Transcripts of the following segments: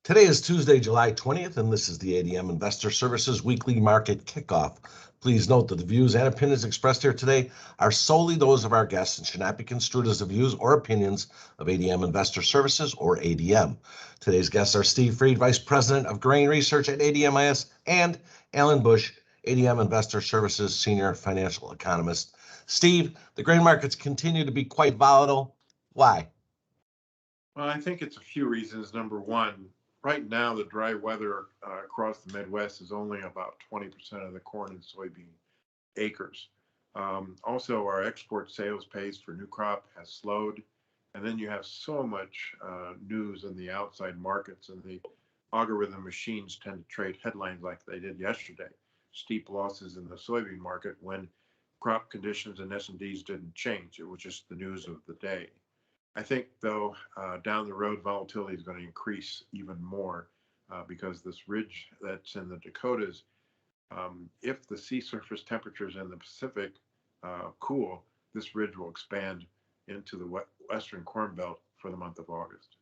Today is Tuesday, July 20th, and this is the ADM Investor Services Weekly Market Kickoff. Please note that the views and opinions expressed here today are solely those of our guests and should not be construed as the views or opinions of ADM Investor Services or ADM. Today's guests are Steve Freed, Vice President of Grain Research at ADMIS, and Alan Bush, ADM Investor Services Senior Financial Economist. Steve, the grain markets continue to be quite volatile. Why? Well, I think it's a few reasons. Number one, right now, the dry weather across the Midwest is only about 20% of the corn and soybean acres. Also, our export sales pace for new crop has slowed. And then you have so much news in the outside markets, and the algorithm machines tend to trade headlines like they did yesterday. Steep losses in the soybean market when crop conditions and S&Ds didn't change. It was just the news of the day. I think, though, down the road, volatility is going to increase even more because this ridge that's in the Dakotas, if the sea surface temperatures in the Pacific cool, this ridge will expand into the western Corn Belt for the month of August.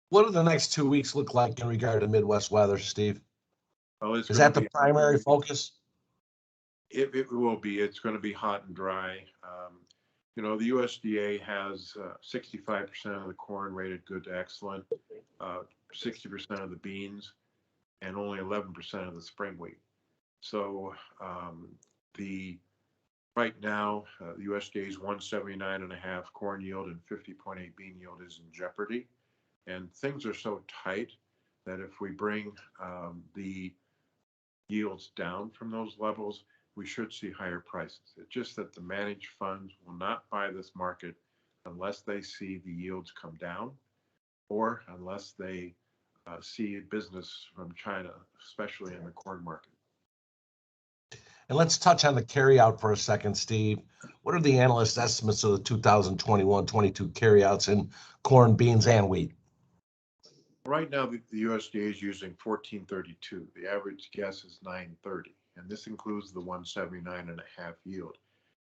What do the next 2 weeks look like in regard to Midwest weather, Steve? Well, is that the primary focus? It will be. It's going to be hot and dry. The USDA has 65% of the corn rated good to excellent, 60% of the beans, and only 11% of the spring wheat. So right now, the USDA's 179.5 corn yield and 50.8 bean yield is in jeopardy. And things are so tight that if we bring the yields down from those levels, we should see higher prices. It's just that the managed funds will not buy this market unless they see the yields come down or unless they see business from China, especially in the corn market. And let's touch on the carryout for a second, Steve. What are the analyst estimates of the 2021-22 carryouts in corn, beans, and wheat? Right now, the USDA is using 1432. The average guess is 930. And this includes the 179.5 yield.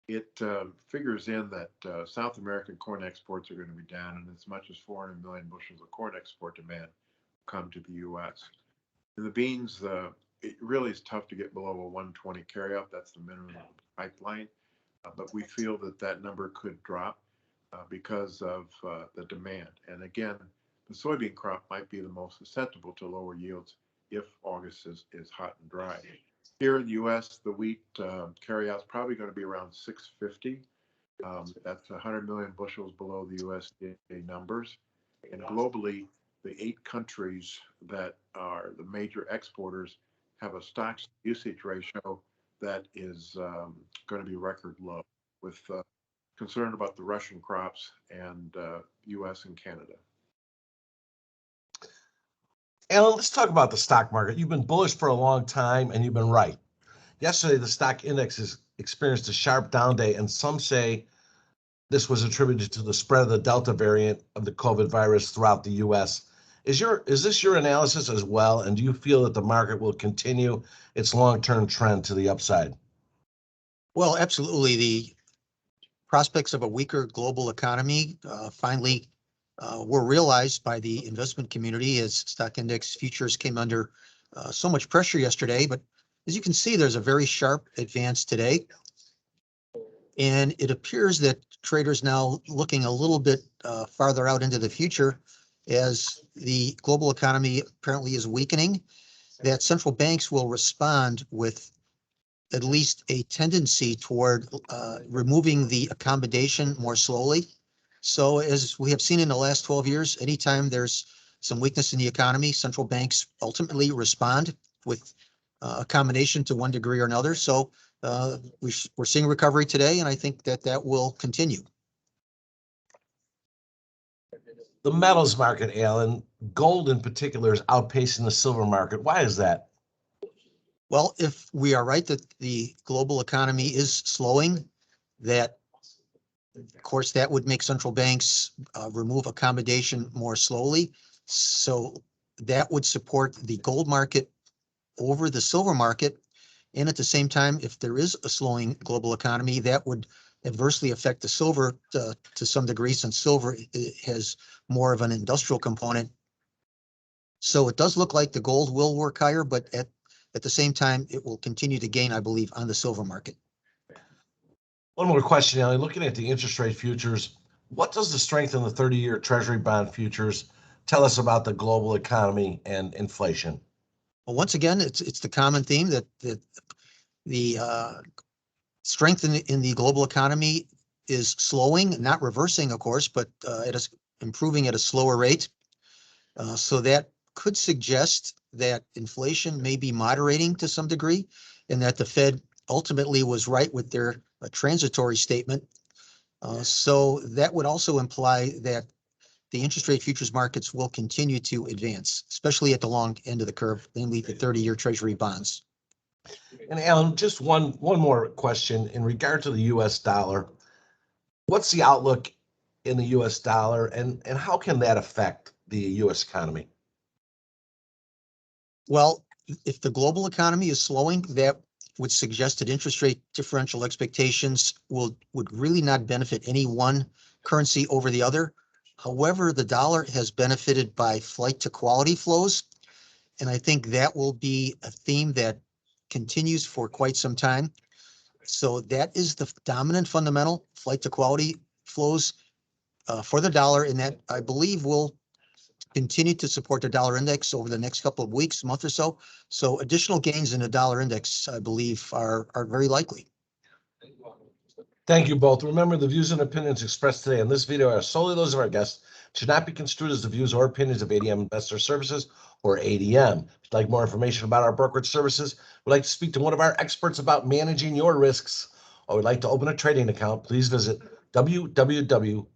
It figures in that South American corn exports are going to be down, and as much as 400 million bushels of corn export demand come to the U.S. In the beans, it really is tough to get below a 120 carryout. That's the minimum pipeline. But we feel that number could drop because of the demand. And again, the soybean crop might be the most susceptible to lower yields if August is hot and dry. Here in the U.S., the wheat carryout is probably going to be around 650. That's 100 million bushels below the USDA numbers. And globally, the 8 countries that are the major exporters have a stocks usage ratio that is going to be record low, with concern about the Russian crops and U.S. and Canada. Alan, let's talk about the stock market. You've been bullish for a long time, and you've been right. Yesterday, the stock index has experienced a sharp down day, and some say this was attributed to the spread of the Delta variant of the COVID virus throughout the U.S. Is this your analysis as well, and do you feel that the market will continue its long-term trend to the upside? Well, absolutely. The prospects of a weaker global economy finally were realized by the investment community as stock index futures came under so much pressure yesterday. But as you can see, there's a very sharp advance today. And it appears that traders now looking a little bit farther out into the future as the global economy apparently is weakening, that central banks will respond with at least a tendency toward removing the accommodation more slowly. So as we have seen in the last 12 years, anytime there's some weakness in the economy, central banks ultimately respond with accommodation to one degree or another. So we're seeing recovery today, and I think that will continue. The metals market, Alan, gold in particular, is outpacing the silver market. Why is that? Well, if we are right that the global economy is slowing, that of course that would make central banks remove accommodation more slowly. So that would support the gold market over the silver market. And at the same time, if there is a slowing global economy, that would adversely affect the silver to some degree, since silver has more of an industrial component So it does look like the gold will work higher, but at the same time, it will continue to gain, I believe, on the silver market. One more question, Ellie. Looking at the interest rate futures, what does the strength in the 30-year Treasury bond futures tell us about the global economy and inflation? Well, once again, it's the common theme that the strength in the global economy is slowing, not reversing, of course, but improving at a slower rate. So that could suggest that inflation may be moderating to some degree, and that the Fed ultimately was right with their transitory statement. So that would also imply that the interest rate futures markets will continue to advance, especially at the long end of the curve, namely the 30-year Treasury bonds. And Alan, just one more question in regard to the U.S. dollar. What's the outlook in the U.S. dollar, and how can that affect the U.S. economy? Well, if the global economy is slowing, that would suggest that interest rate differential expectations would really not benefit any one currency over the other. However, the dollar has benefited by flight to quality flows, and I think that will be a theme that continues for quite some time. So that is the dominant fundamental, flight to quality flows for the dollar, and that I believe will continue to support the dollar index over the next couple of weeks, month or so. So additional gains in the dollar index, I believe, are very likely. Thank you both. Remember, the views and opinions expressed today in this video are solely those of our guests, should not be construed as the views or opinions of ADM Investor Services or ADM. If you'd like more information about our brokerage services, would like to speak to one of our experts about managing your risks, or would like to open a trading account, please visit www.admis.com.